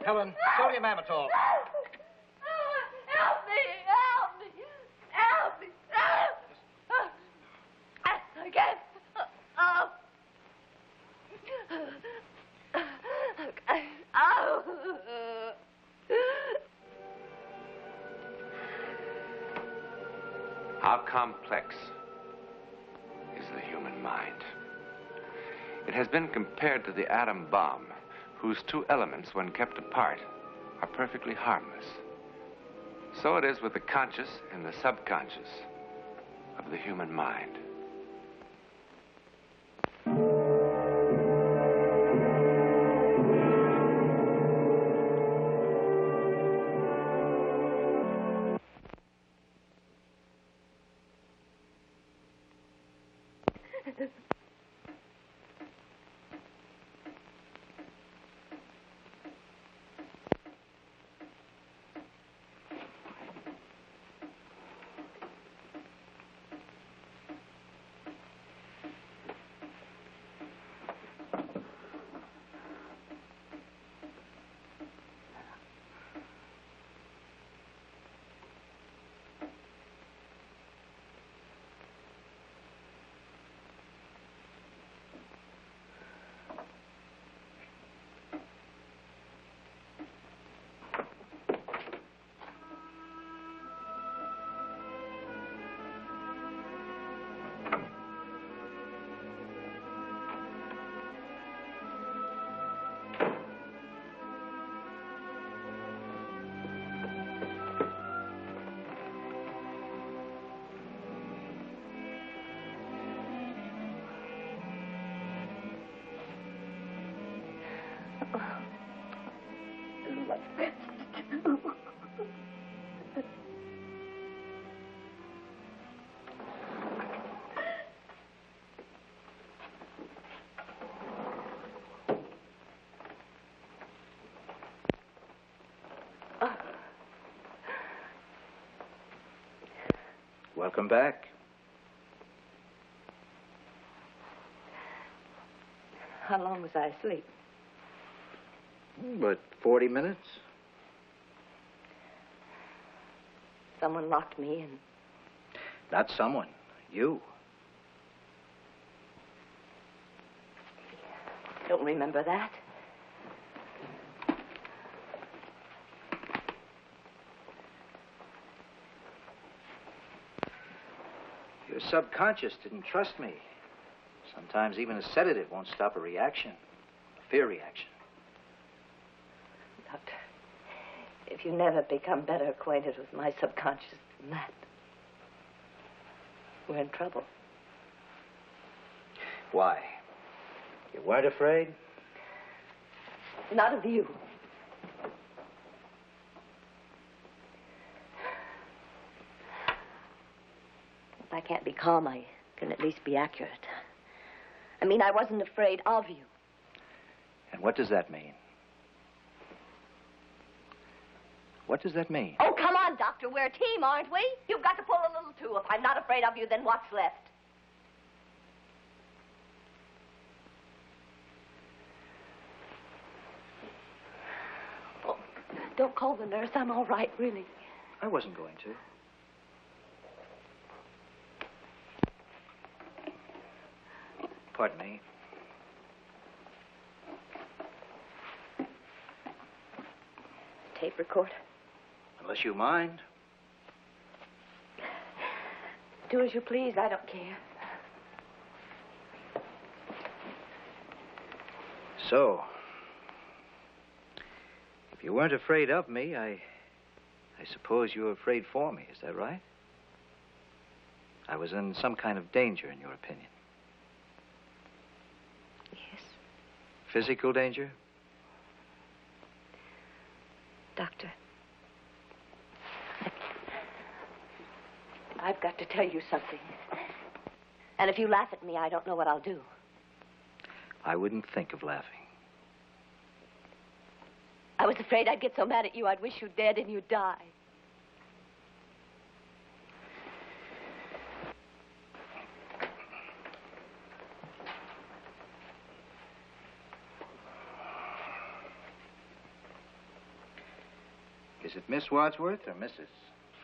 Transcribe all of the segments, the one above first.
Helen, sodium amytal. Help me! Help me! Help me! I can't. How complex is the human mind? It has been compared to the atom bomb, whose two elements, when kept apart, are perfectly harmless. So it is with the conscious and the subconscious of the human mind. Welcome back. How long was I asleep? But 40 minutes? Someone locked me in. Not someone. You. Don't remember that. Your subconscious didn't trust me. Sometimes even a sedative won't stop a reaction, a fear reaction. Doctor, if you never become better acquainted with my subconscious than that, we're in trouble. Why? You weren't afraid? Not of you. If I can't be calm, I can at least be accurate. I mean, I wasn't afraid of you. And what does that mean? What does that mean? Oh, come on, Doctor. We're a team, aren't we? You've got to pull a little, too. If I'm not afraid of you, then what's left? Oh, don't call the nurse. I'm all right, really. I wasn't going to. Pardon me. Tape recorder. Unless you mind. Do as you please. I don't care. So, if you weren't afraid of me, I suppose you were afraid for me. Is that right? I was in some kind of danger, in your opinion. Yes. Physical danger? Doctor, I've got to tell you something. And if you laugh at me, I don't know what I'll do. I wouldn't think of laughing. I was afraid I'd get so mad at you, I'd wish you dead and you'd die. Is it Miss Wadsworth or Mrs.?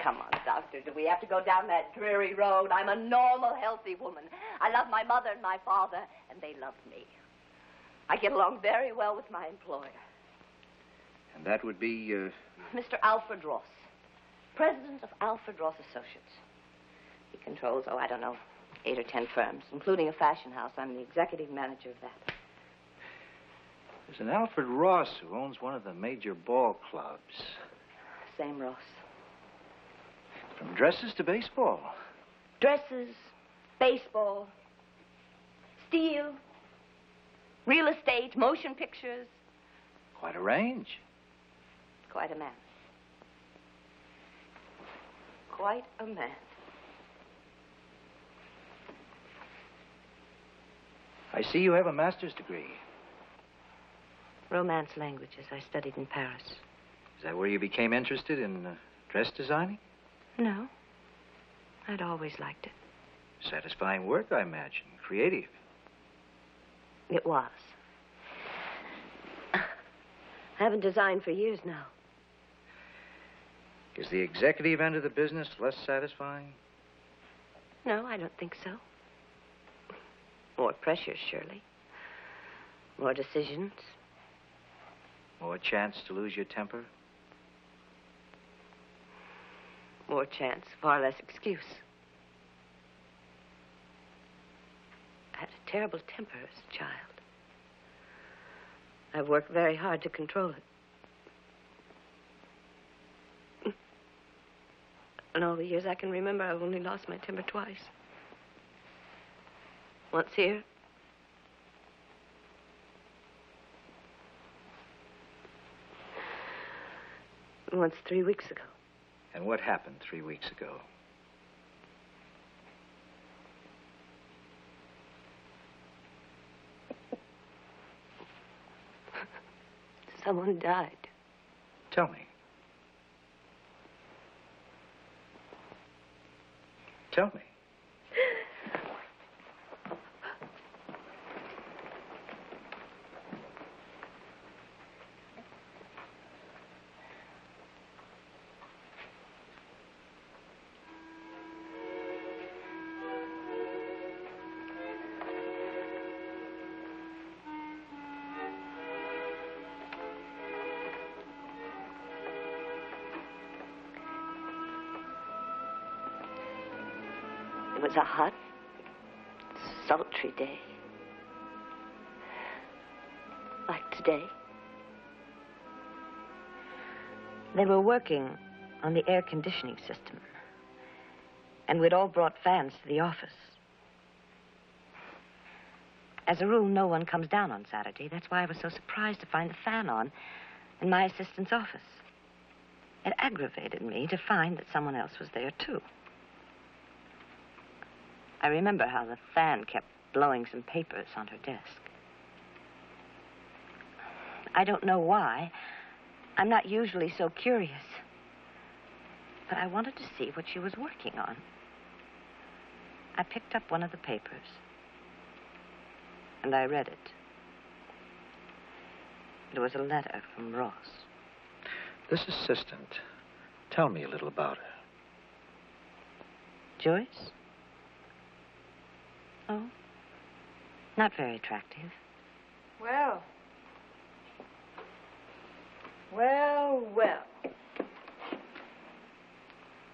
Come on, Doctor. Do we have to go down that dreary road? I'm a normal, healthy woman. I love my mother and my father, and they love me. I get along very well with my employer. And that would be, Mr. Alfred Ross, president of Alfred Ross Associates. He controls, 8 or 10 firms, including a fashion house. I'm the executive manager of that. There's an Alfred Ross who owns one of the major ball clubs. Same Ross. From dresses to baseball. Dresses, baseball, steel, real estate, motion pictures. Quite a range. Quite a man. Quite a man. I see you have a master's degree. Romance languages. I studied in Paris. Is that where you became interested in dress designing? No. I'd always liked it. Satisfying work, I imagine. Creative. It was. I haven't designed for years now. Is the executive end of the business less satisfying? No, I don't think so. More pressure, surely. More decisions. More chance to lose your temper? More chance, far less excuse. I had a terrible temper as a child. I've worked very hard to control it. In all the years I can remember, I've only lost my temper twice. Once here. And once 3 weeks ago. And what happened 3 weeks ago? Someone died. Tell me. Tell me. It was a hot, sultry day. Like today. They were working on the air conditioning system. And we'd all brought fans to the office. As a rule, no one comes down on Saturday. That's why I was so surprised to find the fan on in my assistant's office. It aggravated me to find that someone else was there, too. I remember how the fan kept blowing some papers on her desk. I don't know why. I'm not usually so curious. But I wanted to see what she was working on. I picked up one of the papers. And I read it. It was a letter from Ross. This assistant, tell me a little about her. Joyce? Oh, not very attractive. Well. Well, well.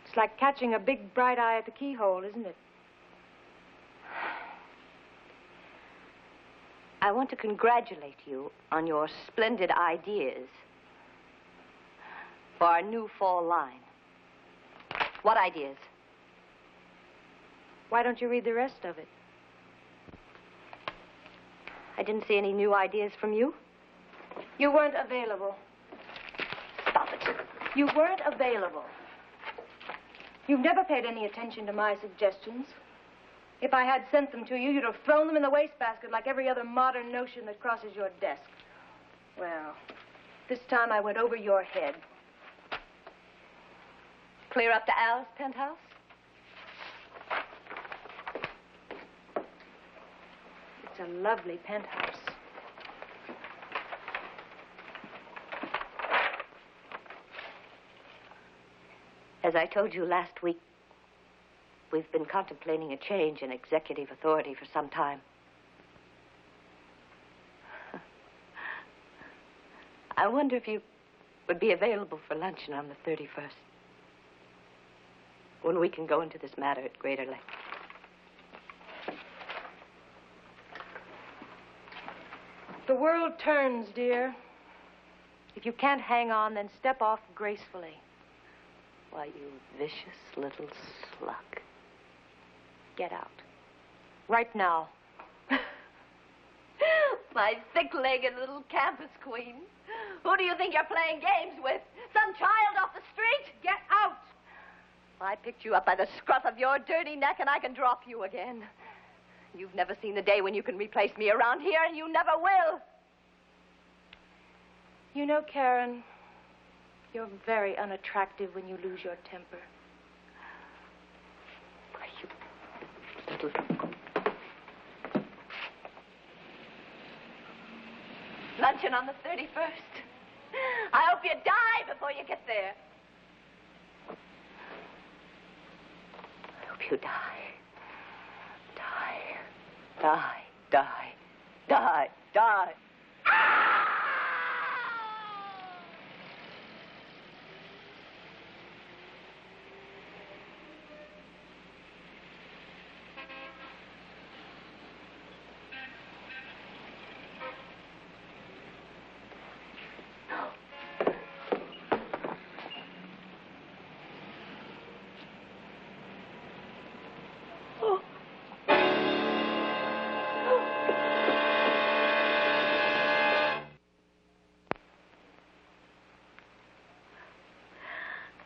It's like catching a big bright eye at the keyhole, isn't it? I want to congratulate you on your splendid ideas for our new fall line. What ideas? Why don't you read the rest of it? I didn't see any new ideas from you. You weren't available. Stop it. You weren't available. You've never paid any attention to my suggestions. If I had sent them to you, you'd have thrown them in the wastebasket like every other modern notion that crosses your desk. Well, this time I went over your head. Clear up to Al's penthouse? It's a lovely penthouse. As I told you last week, we've been contemplating a change in executive authority for some time. I wonder if you would be available for luncheon on the 31st, when we can go into this matter at greater length. The world turns, dear. If you can't hang on, then step off gracefully. Why, you vicious little slug. Get out. Right now. My thick-legged little campus queen. Who do you think you're playing games with? Some child off the street? Get out! I picked you up by the scruff of your dirty neck, and I can drop you again. You've never seen the day when you can replace me around here, and you never will. You know, Karen, you're very unattractive when you lose your temper. Why, you little... Luncheon on the 31st. I hope you die before you get there. I hope you die. Die. Die. Die. Die. Die.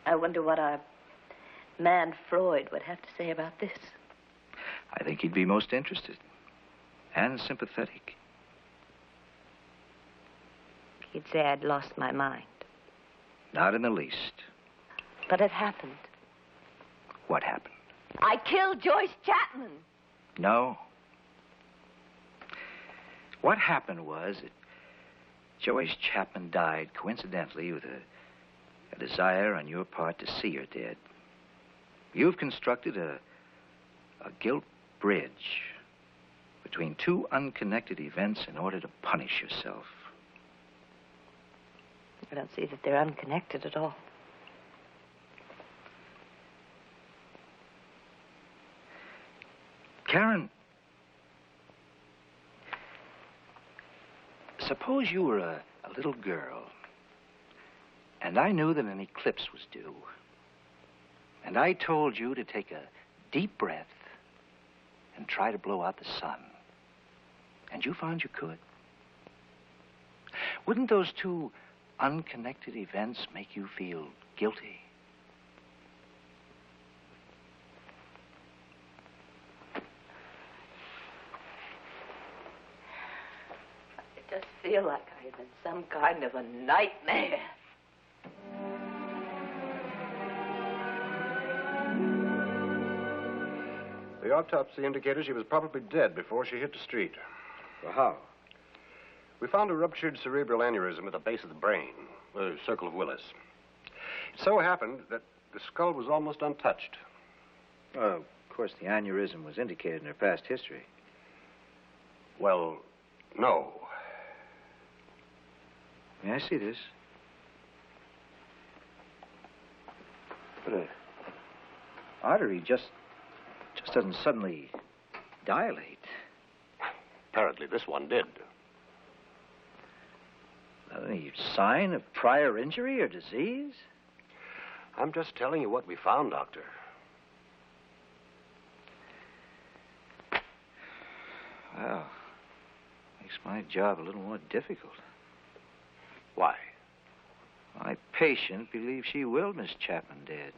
I wonder what our man Freud would have to say about this. I think he'd be most interested and sympathetic. He'd say I'd lost my mind. Not in the least. But it happened. What happened? I killed Joyce Chapman. No. What happened was that Joyce Chapman died coincidentally with a desire on your part to see her dead. You've constructed a guilt bridge between two unconnected events in order to punish yourself. I don't see that they're unconnected at all. Karen, suppose you were a little girl, and I knew that an eclipse was due, and I told you to take a deep breath and try to blow out the sun, and you found you could. Wouldn't those two unconnected events make you feel guilty? It does feel like I'm in some kind of a nightmare. The autopsy indicated she was probably dead before she hit the street. Well, how? We found a ruptured cerebral aneurysm at the base of the brain, the circle of Willis. It so happened that the skull was almost untouched. Well, of course, the aneurysm was indicated in her past history. Well, no. May I see this? But an artery just doesn't suddenly dilate. Apparently this one did. Any sign of prior injury or disease? I'm just telling you what we found, Doctor. Well, makes my job a little more difficult. Why? My patient believes she willed Miss Chapman dead.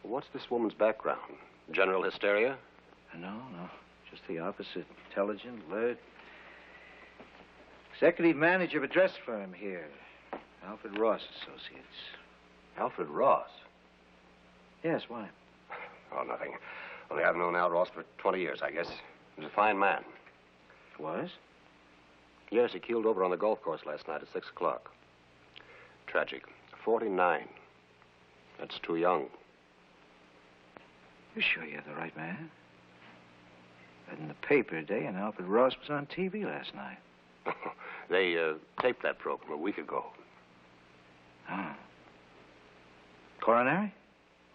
What's this woman's background? General hysteria? No. Just the opposite. Intelligent, alert. Executive manager of a dress firm here. Alfred Ross Associates. Alfred Ross? Yes, why? Oh, nothing. Only I've known Al Ross for 20 years, I guess. He was a fine man. Was? Yes, he keeled over on the golf course last night at 6 o'clock. Tragic. 49. That's too young. You sure you're the right man? Read in the paper today, and Alfred Ross was on TV last night. They taped that program a week ago. Oh. Coronary?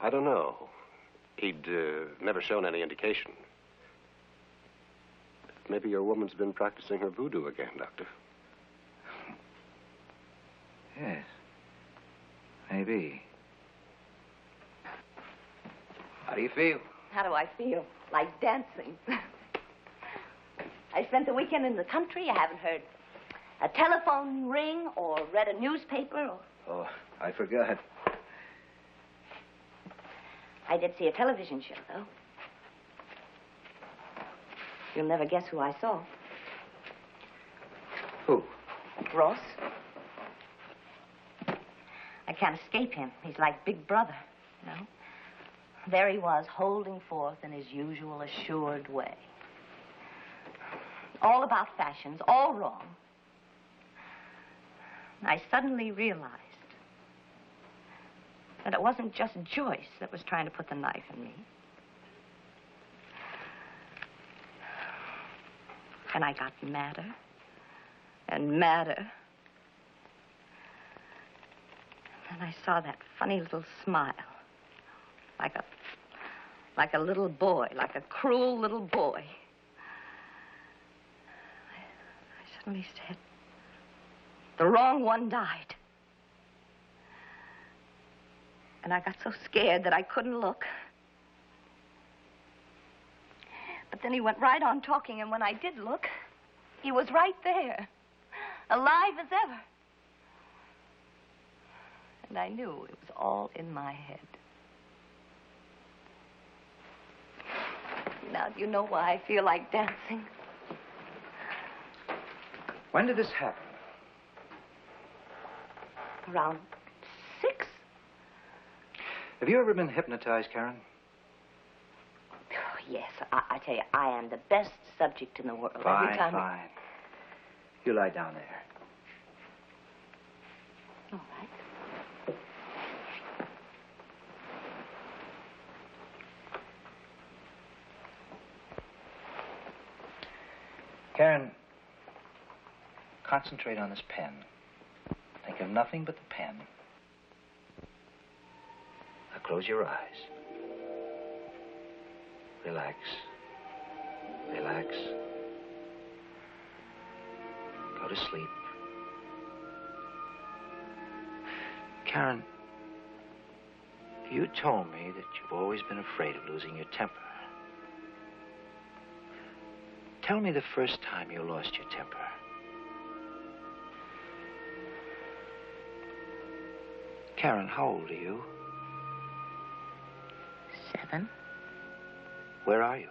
I don't know. He'd never shown any indication. Maybe your woman's been practicing her voodoo again, Doctor. Yes. Maybe. How do you feel? How do I feel? Like dancing. I spent the weekend in the country. I haven't heard a telephone ring or read a newspaper or... Oh, I forgot. I did see a television show, though. You'll never guess who I saw. Who? Ross. I can't escape him. He's like Big Brother, you know? There he was, holding forth in his usual assured way. All about fashions, all wrong. And I suddenly realized that it wasn't just Joyce that was trying to put the knife in me. And I got madder and madder. And I saw that funny little smile, like a little boy, like a cruel little boy. I suddenly said, the wrong one died. And I got so scared that I couldn't look. But then he went right on talking, and when I did look, he was right there, alive as ever. And I knew it was all in my head. Now, do you know why I feel like dancing? When did this happen? Around 6. Have you ever been hypnotized, Karen? Oh, yes, I tell you, I am the best subject in the world. Fine, Every time fine. You lie down there. All right. Karen, concentrate on this pen. Think of nothing but the pen. Now close your eyes. Relax. Relax. Go to sleep. Karen, you told me that you've always been afraid of losing your temper. Tell me the first time you lost your temper. Karen, how old are you? 7. Where are you?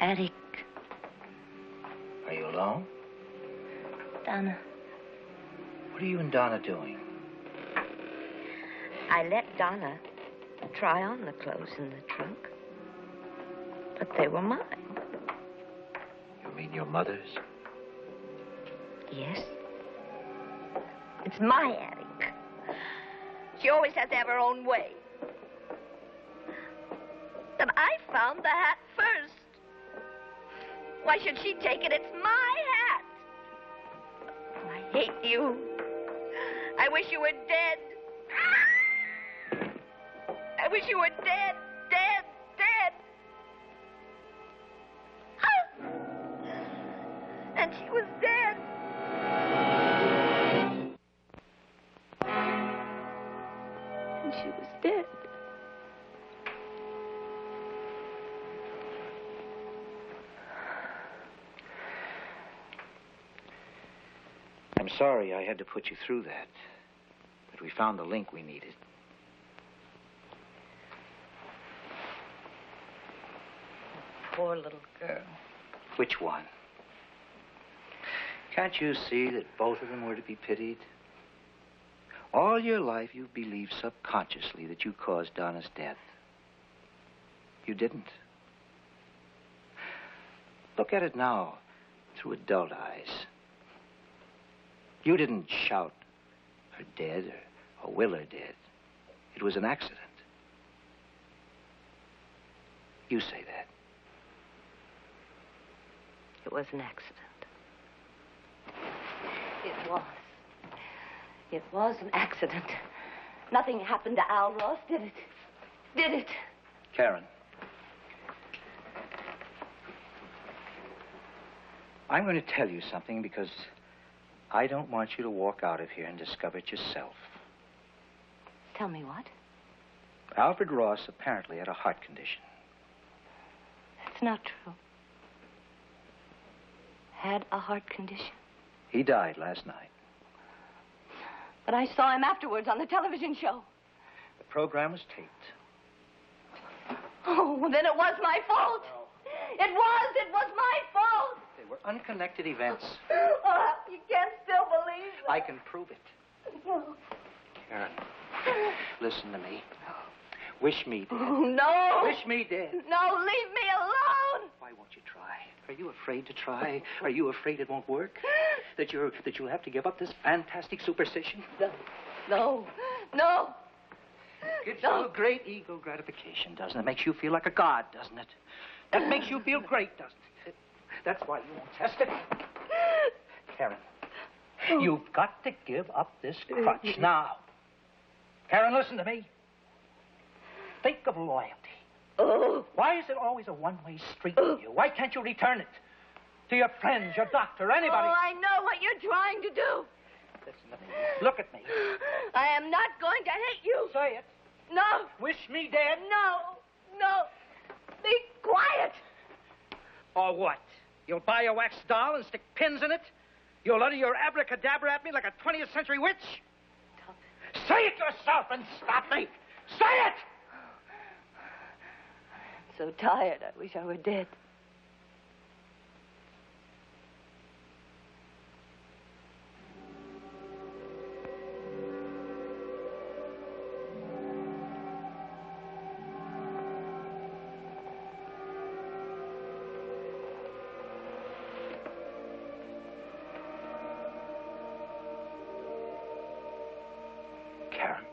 Attic. Are you alone? Donna. What are you and Donna doing? I let Donna try on the clothes in the trunk. But they were mine. You mean your mother's? Yes. It's my attic. She always has to have her own way. But I found the hat first. Why should she take it? It's my hat. Oh, I hate you. I wish you were dead. I wish you were dead, dead, dead. And she was dead. And she was dead. I'm sorry I had to put you through that. But we found the link we needed. Poor little girl. Which one? Can't you see that both of them were to be pitied? All your life you believed subconsciously that you caused Donna's death. You didn't. Look at it now through adult eyes. You didn't shout, her dead, or Will her dead. It was an accident. You say that. It was an accident. It was. It was an accident. Nothing happened to Al Ross, did it? Did it? Karen. I'm going to tell you something because I don't want you to walk out of here and discover it yourself. Tell me what? Alfred Ross apparently had a heart condition. That's not true. Had a heart condition? He died last night. But I saw him afterwards on the television show. The program was taped. Oh, then it was my fault. No. It was my fault. They were unconnected events. Oh, you can't still believe it. I can prove it. No. Karen, listen to me. Wish me dead. Oh, no. Wish me dead. No, leave me alone. Why won't you try? Are you afraid to try? Are you afraid it won't work? That you'll have to give up this fantastic superstition? No. Gives you a great ego gratification, doesn't it? Makes you feel like a god, doesn't it? That makes you feel great, doesn't it? That's why you won't test it. Karen, you've got to give up this crutch now. Karen, listen to me. Think of loyalty. Oh. Why is it always a one-way street with you? Why can't you return it? To your friends, your doctor, anybody. Oh, I know what you're trying to do. Listen to me. Look at me. I am not going to hate you. Say it. No. Wish me dead. No. Be quiet. Or what? You'll buy a wax doll and stick pins in it? You'll utter your abracadabra at me like a 20th century witch? Stop it. Say it yourself and stop me. Say it! I'm so tired. I wish I were dead. Karen.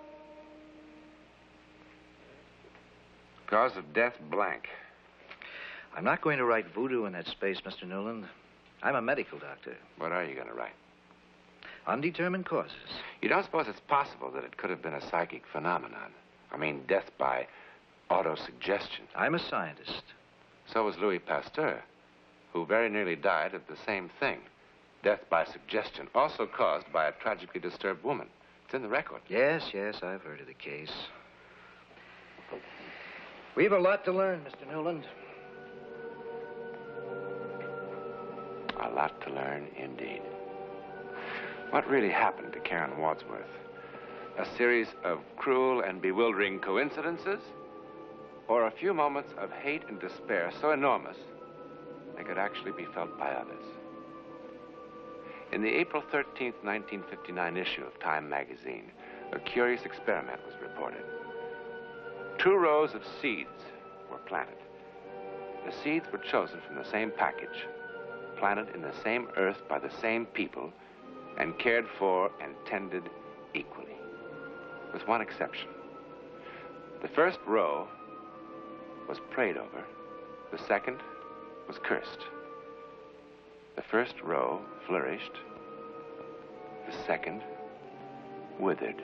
Cause of death, blank. I'm not going to write voodoo in that space, Mr. Newland. I'm a medical doctor. What are you going to write? Undetermined causes. You don't suppose it's possible that it could have been a psychic phenomenon? I mean, death by autosuggestion. I'm a scientist. So was Louis Pasteur, who very nearly died of the same thing. Death by suggestion, also caused by a tragically disturbed woman. It's in the record. Yes, I've heard of the case. We've a lot to learn, Mr. Newland. A lot to learn, indeed. What really happened to Karen Wadsworth? A series of cruel and bewildering coincidences? Or a few moments of hate and despair so enormous they could actually be felt by others? In the April 13th, 1959 issue of Time magazine, a curious experiment was reported. 2 rows of seeds were planted. The seeds were chosen from the same package, planted in the same earth by the same people, and cared for and tended equally, with one exception. The first row was prayed over. The second was cursed. The first row flourished. The second withered.